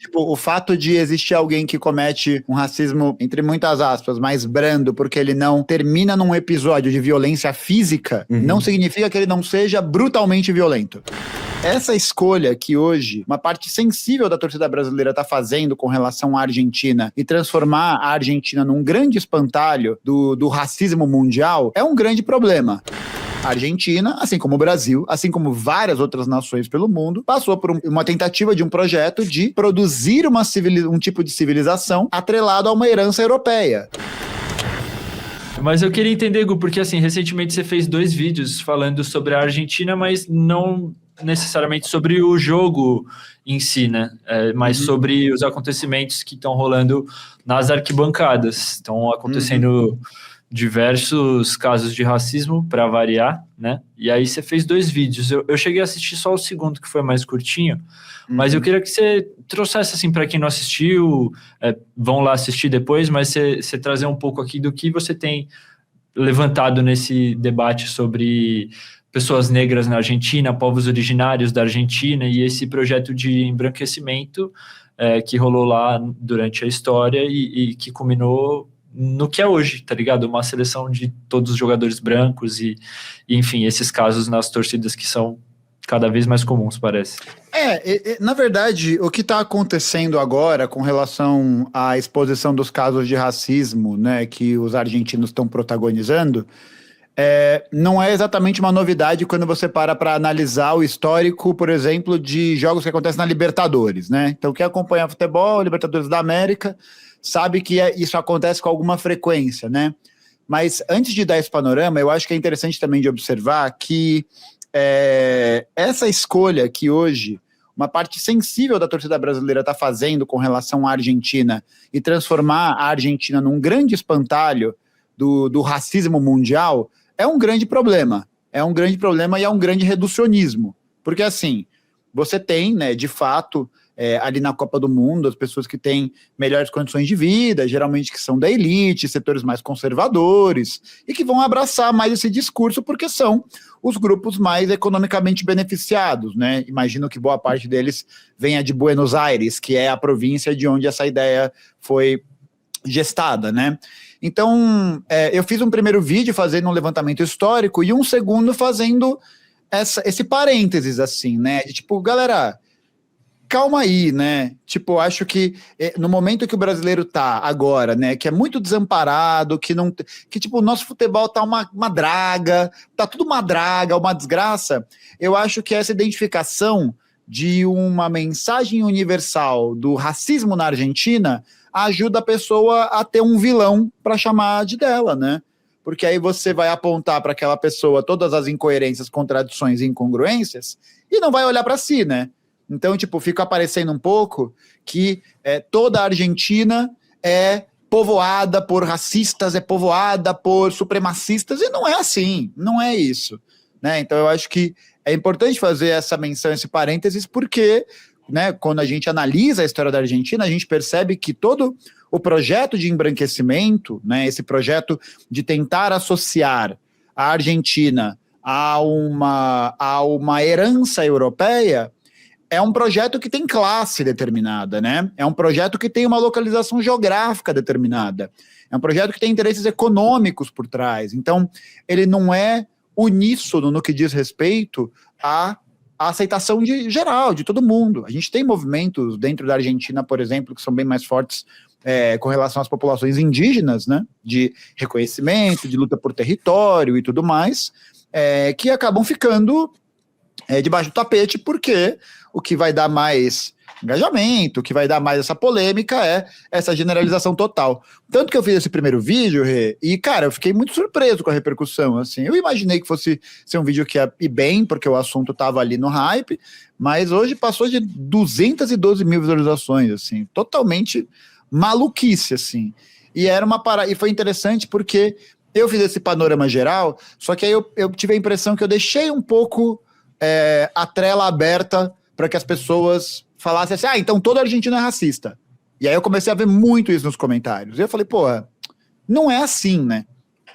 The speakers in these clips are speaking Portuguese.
Tipo, o fato de existir alguém que comete um racismo, entre muitas aspas, mais brando, porque ele não termina num episódio de violência física, não significa que ele não seja brutalmente violento. Essa escolha que hoje uma parte sensível da torcida brasileira está fazendo com relação à Argentina e transformar a Argentina num grande espantalho do racismo mundial é um grande problema. A Argentina, assim como o Brasil, assim como várias outras nações pelo mundo, passou por uma tentativa de um projeto de produzir um tipo de civilização atrelado a uma herança europeia. Mas eu queria entender, Gu, porque assim, recentemente você fez 2 vídeos falando sobre a Argentina, mas não necessariamente sobre o jogo em si, né? Mas sobre os acontecimentos que estão rolando nas arquibancadas. Estão acontecendo diversos casos de racismo, para variar, né? E aí você fez 2 vídeos. Eu cheguei a assistir só o segundo, que foi mais curtinho, mas eu queria que você trouxesse, assim, para quem não assistiu, vão lá assistir depois, mas você trazer um pouco aqui do que você tem levantado nesse debate sobre pessoas negras na Argentina, povos originários da Argentina, e esse projeto de embranquecimento que rolou lá durante a história e que culminou no que é hoje, tá ligado? Uma seleção de todos os jogadores brancos e enfim, esses casos nas torcidas que são cada vez mais comuns, parece. Na verdade, o que está acontecendo agora com relação à exposição dos casos de racismo, né, que os argentinos estão protagonizando, não é exatamente uma novidade quando você para analisar o histórico, por exemplo, de jogos que acontecem na Libertadores, né? Então, quem acompanha futebol, Libertadores da América, sabe que isso acontece com alguma frequência, né? Mas antes de dar esse panorama, eu acho que é interessante também de observar que essa escolha que hoje uma parte sensível da torcida brasileira está fazendo com relação à Argentina e transformar a Argentina num grande espantalho do racismo mundial é um grande problema. É um grande problema e é um grande reducionismo. Porque, assim, você tem, né, de fato, ali na Copa do Mundo, as pessoas que têm melhores condições de vida, geralmente que são da elite, setores mais conservadores, e que vão abraçar mais esse discurso porque são os grupos mais economicamente beneficiados, né? Imagino que boa parte deles venha de Buenos Aires, que é a província de onde essa ideia foi gestada, né? Então, eu fiz um primeiro vídeo fazendo um levantamento histórico e um segundo fazendo esse parênteses, assim, né? De tipo, galera, calma aí, né? Tipo, acho que no momento que o brasileiro tá agora, né, que é muito desamparado, que tipo, o nosso futebol tá uma draga, tá tudo uma draga, uma desgraça, eu acho que essa identificação de uma mensagem universal do racismo na Argentina ajuda a pessoa a ter um vilão para chamar de dela, né? Porque aí você vai apontar para aquela pessoa todas as incoerências, contradições e incongruências e não vai olhar para si, né? Então, tipo, fica aparecendo um pouco que toda a Argentina é povoada por racistas, é povoada por supremacistas, e não é assim, não é isso, né? Então, eu acho que é importante fazer essa menção, esse parênteses, porque, né, quando a gente analisa a história da Argentina, a gente percebe que todo o projeto de embranquecimento, né, esse projeto de tentar associar a Argentina a uma herança europeia, é um projeto que tem classe determinada, né? É um projeto que tem uma localização geográfica determinada. É um projeto que tem interesses econômicos por trás. Então, ele não é uníssono no que diz respeito à aceitação geral, de todo mundo. A gente tem movimentos dentro da Argentina, por exemplo, que são bem mais fortes com relação às populações indígenas, né? De reconhecimento, de luta por território e tudo mais, que acabam ficando debaixo do tapete, porque o que vai dar mais engajamento, o que vai dar mais essa polêmica é essa generalização total. Tanto que eu fiz esse primeiro vídeo, e, cara, eu fiquei muito surpreso com a repercussão, assim. Eu imaginei que fosse ser um vídeo que ia ir bem, porque o assunto tava ali no hype, mas hoje passou de 212 mil visualizações, assim, totalmente maluquice, assim. E e foi interessante porque eu fiz esse panorama geral, só que aí eu tive a impressão que eu deixei um pouco a trela aberta para que as pessoas falassem assim, então toda argentino é racista. E aí eu comecei a ver muito isso nos comentários. E eu falei, porra, não é assim, né?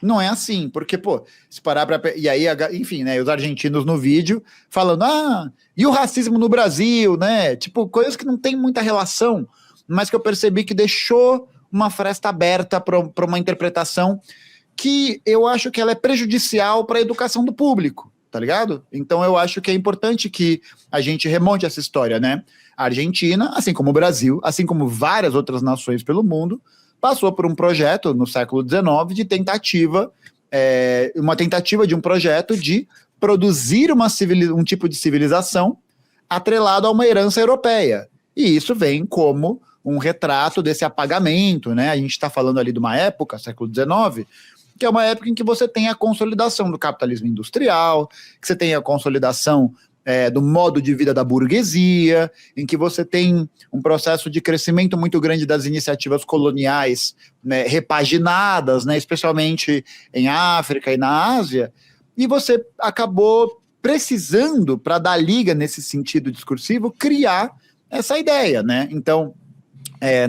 não é assim, porque, pô, se parar para... E aí, enfim, né, os argentinos no vídeo falando, e o racismo no Brasil, né? Tipo, coisas que não tem muita relação, mas que eu percebi que deixou uma fresta aberta para uma interpretação que eu acho que ela é prejudicial para a educação do público, tá ligado? Então eu acho que é importante que a gente remonte essa história, né? A Argentina, assim como o Brasil, assim como várias outras nações pelo mundo, passou por um projeto no século XIX de uma tentativa de um projeto de produzir um tipo de civilização atrelado a uma herança europeia. E isso vem como um retrato desse apagamento, né? A gente está falando ali de uma época, século XIX, que é uma época em que você tem a consolidação do capitalismo industrial, que você tem a consolidação do modo de vida da burguesia, em que você tem um processo de crescimento muito grande das iniciativas coloniais, né, repaginadas, né, especialmente em África e na Ásia, e você acabou precisando, para dar liga nesse sentido discursivo, criar essa ideia, né? Então,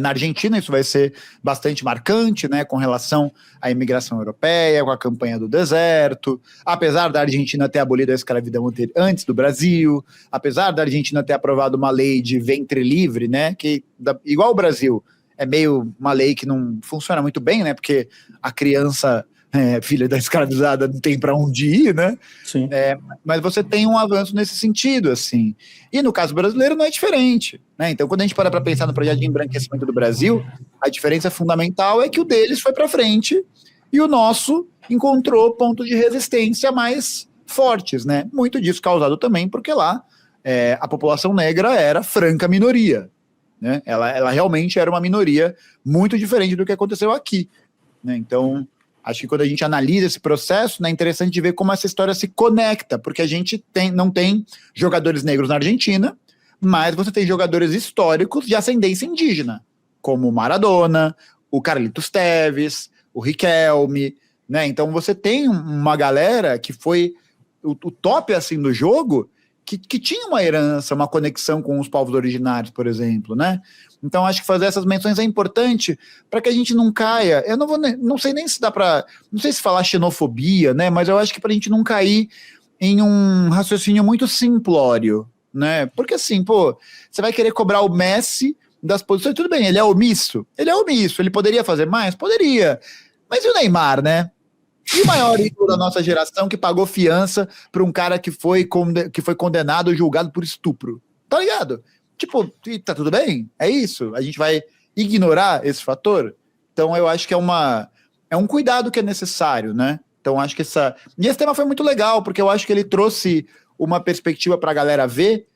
na Argentina isso vai ser bastante marcante, né, com relação à imigração europeia, com a campanha do deserto, apesar da Argentina ter abolido a escravidão antes do Brasil, apesar da Argentina ter aprovado uma lei de ventre livre, né, que igual o Brasil, é meio uma lei que não funciona muito bem, né, porque a criança filha da escravizada não tem para onde ir, né? Sim. Mas você tem um avanço nesse sentido, assim. E no caso brasileiro não é diferente, né? Então, quando a gente para pensar no projeto de embranquecimento do Brasil, a diferença fundamental é que o deles foi para frente e o nosso encontrou pontos de resistência mais fortes, né? Muito disso causado também porque lá a população negra era franca minoria, né? Ela realmente era uma minoria muito diferente do que aconteceu aqui, né? Então, acho que quando a gente analisa esse processo, né, é interessante de ver como essa história se conecta, porque a gente não tem jogadores negros na Argentina, mas você tem jogadores históricos de ascendência indígena, como o Maradona, o Carlitos Tevez, o Riquelme, né? Então você tem uma galera que foi o top assim do jogo, que tinha uma herança, uma conexão com os povos originários, por exemplo, né? Então acho que fazer essas menções é importante para que a gente não caia. Eu não sei nem se dá para, não sei se falar xenofobia, né? Mas eu acho que para a gente não cair em um raciocínio muito simplório, né? Porque assim, pô, você vai querer cobrar o Messi das posições, tudo bem, ele é omisso, ele poderia fazer mais? Poderia, mas e o Neymar, né? E o maior ídolo da nossa geração que pagou fiança para um cara que foi condenado ou julgado por estupro, tá ligado? Tipo, tá tudo bem? É isso? A gente vai ignorar esse fator? Então eu acho que é um cuidado que é necessário, né? Então acho que E esse tema foi muito legal, porque eu acho que ele trouxe uma perspectiva pra galera ver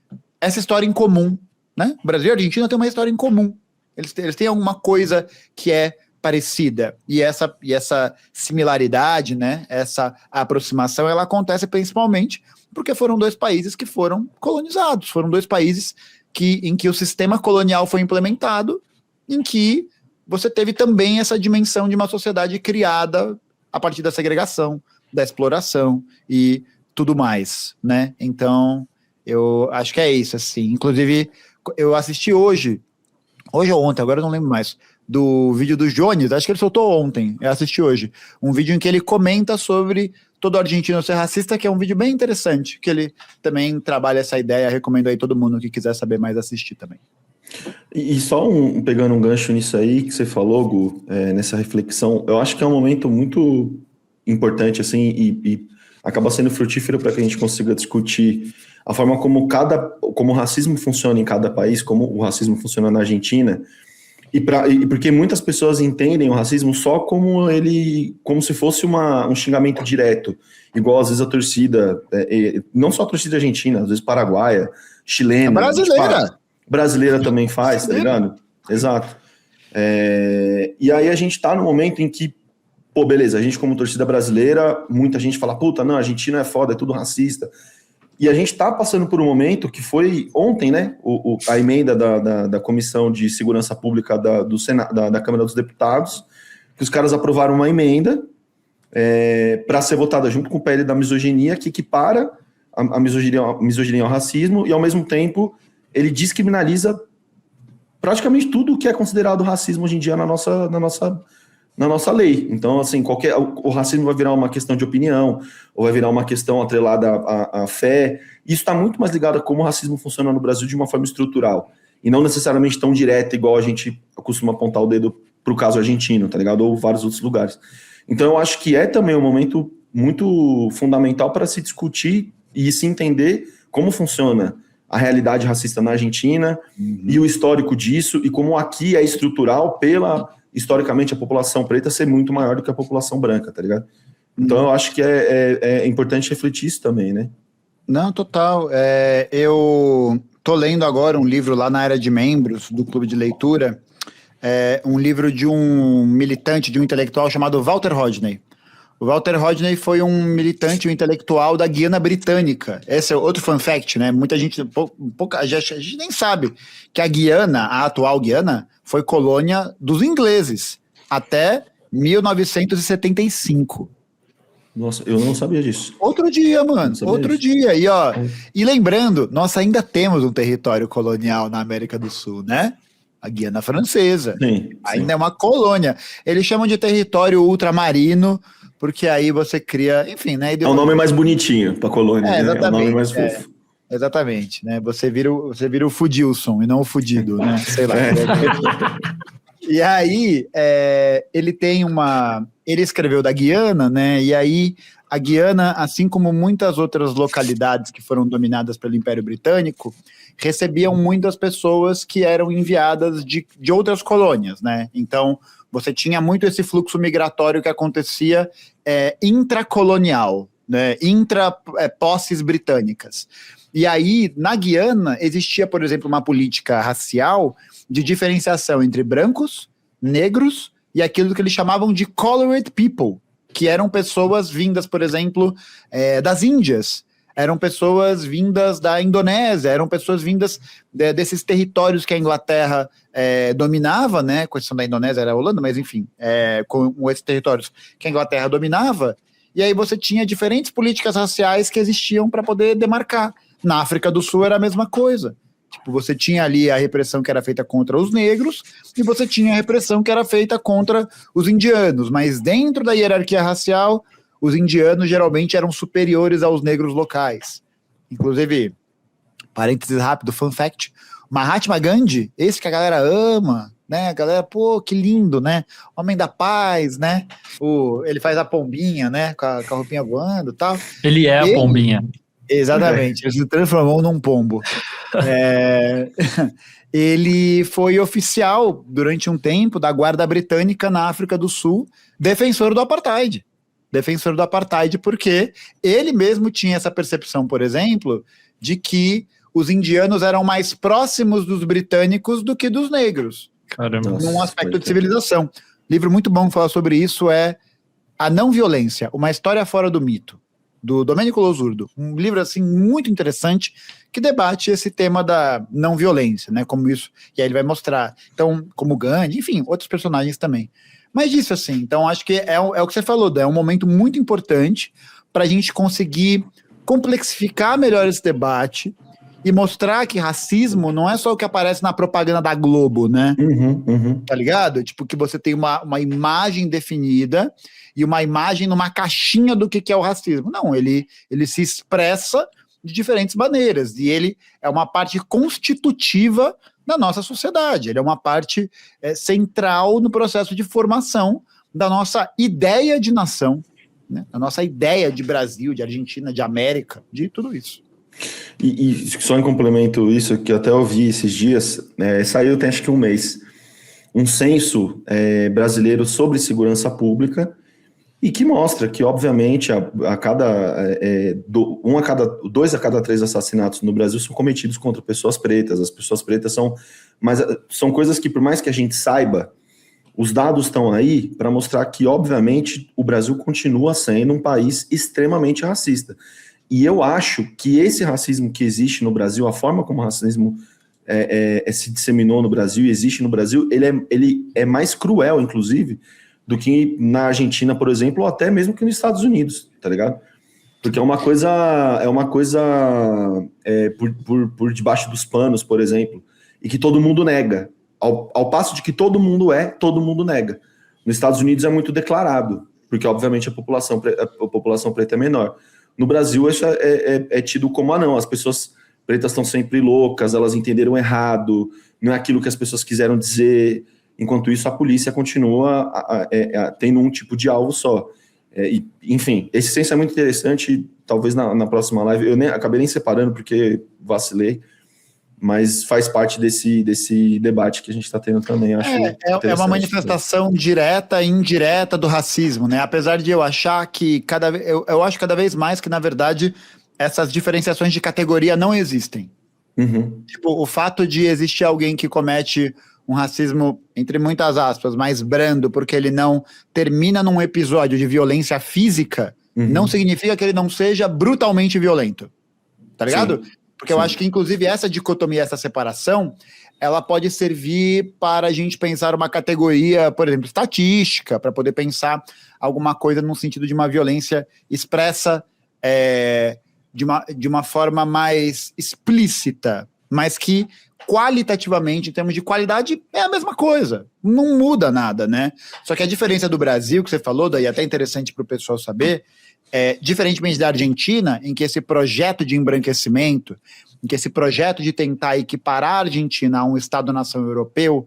essa história em comum, né? O Brasil e a Argentina têm uma história em comum. Eles têm alguma coisa que é parecida. E essa similaridade, né? Essa aproximação, ela acontece principalmente porque foram dois países que foram colonizados, foram dois países em que o sistema colonial foi implementado, em que você teve também essa dimensão de uma sociedade criada a partir da segregação, da exploração e tudo mais, né? Então, eu acho que é isso, assim. Inclusive, eu assisti hoje ou ontem, agora eu não lembro mais, do vídeo do Jones, acho que ele soltou ontem, eu assisti hoje, um vídeo em que ele comenta sobre todo argentino ser racista, que é um vídeo bem interessante, que ele também trabalha essa ideia, recomendo aí todo mundo que quiser saber mais assistir também. E só pegando um gancho nisso aí que você falou, Gu, nessa reflexão, eu acho que é um momento muito importante, assim, e acaba sendo frutífero para que a gente consiga discutir a forma como o racismo funciona em cada país, como o racismo funciona na Argentina, e porque muitas pessoas entendem o racismo só como se fosse um xingamento direto, igual às vezes a torcida, não só a torcida argentina, às vezes paraguaia, chilena, brasileira também faz, tá ligado? Exato. E aí a gente tá no momento em que, pô, beleza, a gente como torcida brasileira, muita gente fala, puta, não, a Argentina é foda, é tudo racista. E a gente está passando por um momento que foi ontem, né? A emenda da Comissão de Segurança Pública da Câmara dos Deputados, que os caras aprovaram uma emenda para ser votada junto com o PL da misoginia, que equipara a misoginia ao racismo, e ao mesmo tempo ele descriminaliza praticamente tudo o que é considerado racismo hoje em dia na nossa na nossa lei. Então, assim, o racismo vai virar uma questão de opinião, ou vai virar uma questão atrelada à fé. Isso está muito mais ligado a como o racismo funciona no Brasil de uma forma estrutural, e não necessariamente tão direta, igual a gente costuma apontar o dedo para o caso argentino, tá ligado? Ou vários outros lugares. Então, eu acho que é também um momento muito fundamental para se discutir e se entender como funciona a realidade racista na Argentina e o histórico disso, e como aqui é estrutural historicamente, a população preta ser muito maior do que a população branca, tá ligado? Então, eu acho que é importante refletir isso também, né? Não, total. Eu tô lendo agora um livro lá na área de membros do Clube de Leitura, um livro de um militante, de um intelectual chamado Walter Rodney. O Walter Rodney foi um militante, um intelectual da Guiana Britânica. Esse é outro fun fact, né? Muita gente, a gente nem sabe que a Guiana, a atual Guiana, foi colônia dos ingleses até 1975. Nossa, eu não sabia disso. Outro dia, mano. Outro dia. E, ó, e lembrando, nós ainda temos um território colonial na América do Sul, né? A Guiana Francesa. Sim. Ainda é uma colônia. Eles chamam de território ultramarino, porque aí você cria, enfim, né? É o nome mais bonitinho para colônia, né? Exatamente. É o nome mais fofo. Exatamente, né? Você vira o Fudilson e não o fudido, né? Sei lá. E aí, ele tem ele escreveu da Guiana, né? E aí, a Guiana, assim como muitas outras localidades que foram dominadas pelo Império Britânico, recebiam muitas pessoas que eram enviadas de outras colônias, né? Então, você tinha muito esse fluxo migratório que acontecia intracolonial, né? Posses britânicas. E aí, na Guiana, existia, por exemplo, uma política racial de diferenciação entre brancos, negros e aquilo que eles chamavam de colored people, que eram pessoas vindas, por exemplo, das Índias, eram pessoas vindas da Indonésia, eram pessoas vindas desses territórios que a Inglaterra dominava, né? Com exceção da Indonésia, era a Holanda, mas enfim, com esses territórios que a Inglaterra dominava, e aí você tinha diferentes políticas raciais que existiam para poder demarcar. Na África do Sul era a mesma coisa. Tipo, você tinha ali a repressão que era feita contra os negros e você tinha a repressão que era feita contra os indianos, mas dentro da hierarquia racial, os indianos geralmente eram superiores aos negros locais. Inclusive, parênteses rápido, fun fact, Mahatma Gandhi, esse que a galera ama, né? A galera, pô, que lindo, né? Homem da paz, né? Ele faz a pombinha, né? Com a roupinha voando e tal. Ele é a pombinha. Exatamente, ele se transformou num pombo. Ele foi oficial durante um tempo da Guarda Britânica na África do Sul, defensor do apartheid. Defensor do apartheid porque ele mesmo tinha essa percepção, por exemplo, de que os indianos eram mais próximos dos britânicos do que dos negros. Caramba. Num aspecto de civilização. Livro muito bom que fala sobre isso é A Não Violência, uma história fora do mito, do Domênico Losurdo, um livro assim muito interessante que debate esse tema da não violência, né, como isso, e aí ele vai mostrar, então, como Gandhi, enfim, outros personagens também. Mas disso assim, então acho que é o que você falou, é um momento muito importante para a gente conseguir complexificar melhor esse debate e mostrar que racismo não é só o que aparece na propaganda da Globo, né? Tá ligado? Tipo, que você tem uma imagem definida e uma imagem numa caixinha do que é o racismo. Não, ele se expressa de diferentes maneiras e ele é uma parte constitutiva da nossa sociedade. Ele é uma parte central no processo de formação da nossa ideia de nação, né? Da nossa ideia de Brasil, de Argentina, de América, de tudo isso. E só em complemento isso, que eu até ouvi esses dias, saiu tem acho que um mês, um censo brasileiro sobre segurança pública, e que mostra que, obviamente, dois a cada 3 assassinatos no Brasil são cometidos contra pessoas pretas. As pessoas pretas são coisas que, por mais que a gente saiba, os dados estão aí para mostrar que, obviamente, o Brasil continua sendo um país extremamente racista. E eu acho que esse racismo que existe no Brasil, a forma como o racismo se disseminou no Brasil e existe no Brasil, ele é mais cruel, inclusive, do que na Argentina, por exemplo, ou até mesmo que nos Estados Unidos, tá ligado? Porque é uma coisa por debaixo dos panos, por exemplo, e que todo mundo nega. Ao passo de que todo mundo nega. Nos Estados Unidos é muito declarado, porque obviamente a população preta é menor. No Brasil isso é tido como, não, as pessoas pretas estão sempre loucas, elas entenderam errado, não é aquilo que as pessoas quiseram dizer. Enquanto isso, a polícia continua tendo um tipo de alvo só. Enfim, esse senso é muito interessante. Talvez na próxima live, eu acabei nem separando porque vacilei, mas faz parte desse debate que a gente está tendo também. Acho é uma manifestação direta e indireta do racismo, né? Apesar de eu achar que eu acho cada vez mais que, na verdade, essas diferenciações de categoria não existem. Uhum. Tipo, o fato de existir alguém que comete um racismo, entre muitas aspas, mais brando, porque ele não termina num episódio de violência física, não significa que ele não seja brutalmente violento. Tá ligado? Sim. Porque eu acho que, inclusive, essa dicotomia, essa separação, ela pode servir para a gente pensar uma categoria, por exemplo, estatística, para poder pensar alguma coisa no sentido de uma violência expressa de uma forma mais explícita, mas que qualitativamente, em termos de qualidade, é a mesma coisa. Não muda nada, né? Só que a diferença do Brasil, que você falou, daí é até interessante para o pessoal saber, diferentemente da Argentina, em que esse projeto de embranquecimento, em que esse projeto de tentar equiparar a Argentina a um Estado-nação europeu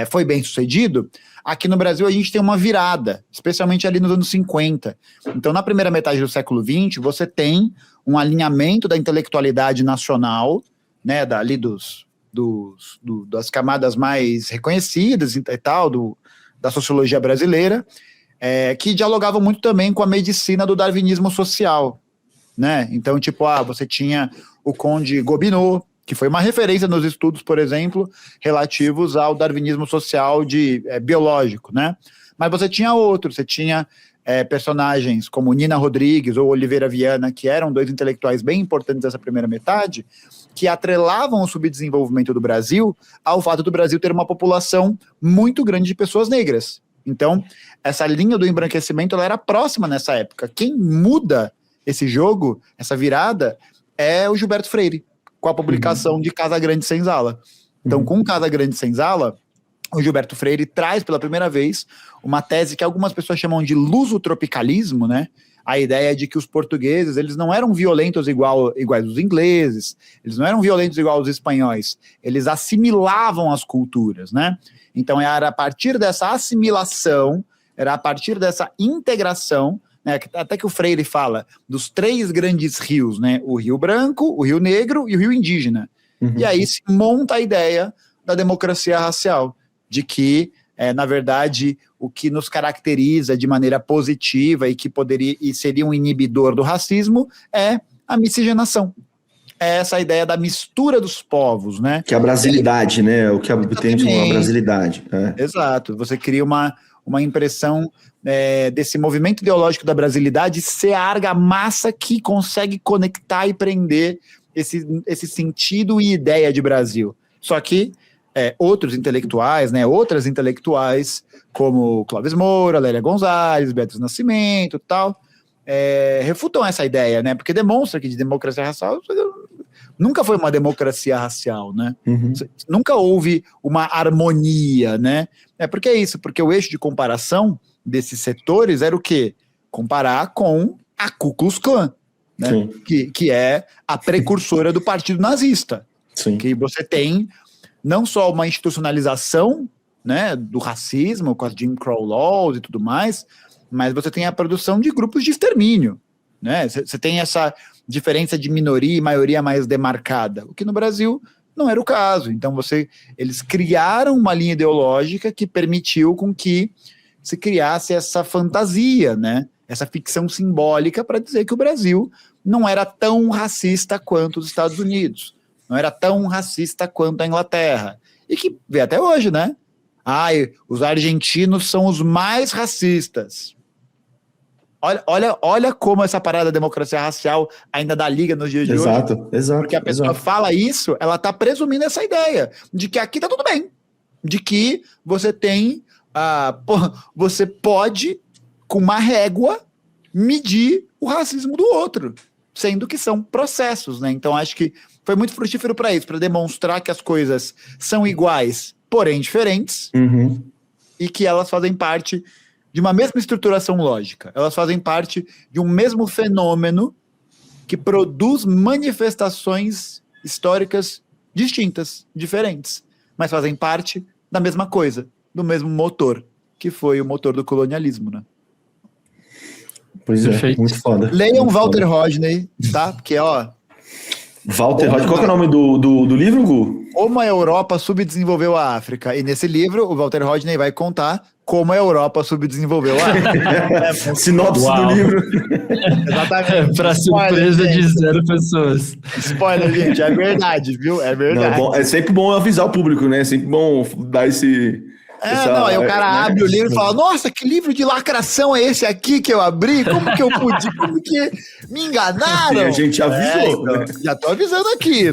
foi bem sucedido, aqui no Brasil a gente tem uma virada, especialmente ali nos anos 50. Então, na primeira metade do século XX, você tem um alinhamento da intelectualidade nacional, né, ali das camadas mais reconhecidas e tal, da sociologia brasileira, que dialogavam muito também com a medicina do darwinismo social, né? Então, tipo, você tinha o Conde Gobineau, que foi uma referência nos estudos, por exemplo, relativos ao darwinismo social biológico, né? Mas você tinha outros, você tinha personagens como Nina Rodrigues ou Oliveira Viana, que eram dois intelectuais bem importantes dessa primeira metade, que atrelavam o subdesenvolvimento do Brasil ao fato do Brasil ter uma população muito grande de pessoas negras. Então, essa linha do embranquecimento ela era próxima nessa época. Quem muda esse jogo, essa virada, é o Gilberto Freire, com a publicação de Casa Grande Senzala. Então, com Casa Grande Senzala, o Gilberto Freire traz pela primeira vez uma tese que algumas pessoas chamam de lusotropicalismo, né? A ideia de que os portugueses, eles não eram violentos iguais os ingleses, eles não eram violentos igual os espanhóis, eles assimilavam as culturas, né? Então era a partir dessa assimilação, era a partir dessa integração, né, até que o Freire fala dos 3 grandes rios, né? O Rio Branco, o Rio Negro e o Rio Indígena. E aí se monta a ideia da democracia racial, de que, na verdade, o que nos caracteriza de maneira positiva e que poderia e seria um inibidor do racismo é a miscigenação. É essa ideia da mistura dos povos, né? Que é a brasilidade, né? O que obtém uma brasilidade. Exato. Você cria uma impressão desse movimento ideológico da brasilidade ser a argamassa que consegue conectar e prender esse sentido e ideia de Brasil. Só que outros intelectuais, né, outras intelectuais, como Clóvis Moura, Lélia Gonzalez, Beatriz Nascimento e tal, refutam essa ideia, né, porque demonstra que de democracia racial nunca foi uma democracia racial, né, nunca houve uma harmonia, né, porque é isso, porque o eixo de comparação desses setores era o quê? Comparar com a Ku Klux Klan, né, que é a precursora do partido nazista. Sim. Que você tem não só uma institucionalização, né, do racismo, com as Jim Crow Laws e tudo mais, mas você tem a produção de grupos de extermínio, né? Você tem essa diferença de minoria e maioria mais demarcada, o que no Brasil não era o caso. Então eles criaram uma linha ideológica que permitiu com que se criasse essa fantasia, né? Essa ficção simbólica para dizer que o Brasil não era tão racista quanto os Estados Unidos, não era tão racista quanto a Inglaterra. E que vê até hoje, né? Os argentinos são os mais racistas. Olha como essa parada da democracia racial ainda dá liga nos dias de hoje. Exato. Porque a pessoa fala isso, ela está presumindo essa ideia de que aqui tá tudo bem. De que você tem... você pode, com uma régua, medir o racismo do outro. Sendo que são processos, né? Então acho que foi muito frutífero para isso, para demonstrar que as coisas são iguais, porém diferentes, e que elas fazem parte de uma mesma estruturação lógica. Elas fazem parte de um mesmo fenômeno que produz manifestações históricas distintas, diferentes, mas fazem parte da mesma coisa, do mesmo motor, que foi o motor do colonialismo, né? Pois é, muito foda. Leiam muito Walter foda. Rodney, tá? Porque, ó... Walter Rodney, qual que é o nome do livro, Gu? Como a Europa subdesenvolveu a África. E nesse livro, o Walter Rodney vai contar como a Europa subdesenvolveu a África. Sinopse do livro. Exatamente. Para surpresa de 0 pessoas. Spoiler, gente, é verdade, viu? É verdade. Não, é sempre bom avisar o público, né? É sempre bom dar esse... Aí o cara abre o livro e fala, nossa, que livro de lacração é esse aqui que eu abri? Como que eu pude? Como que me enganaram? A gente avisou. Então, já tô avisando aqui,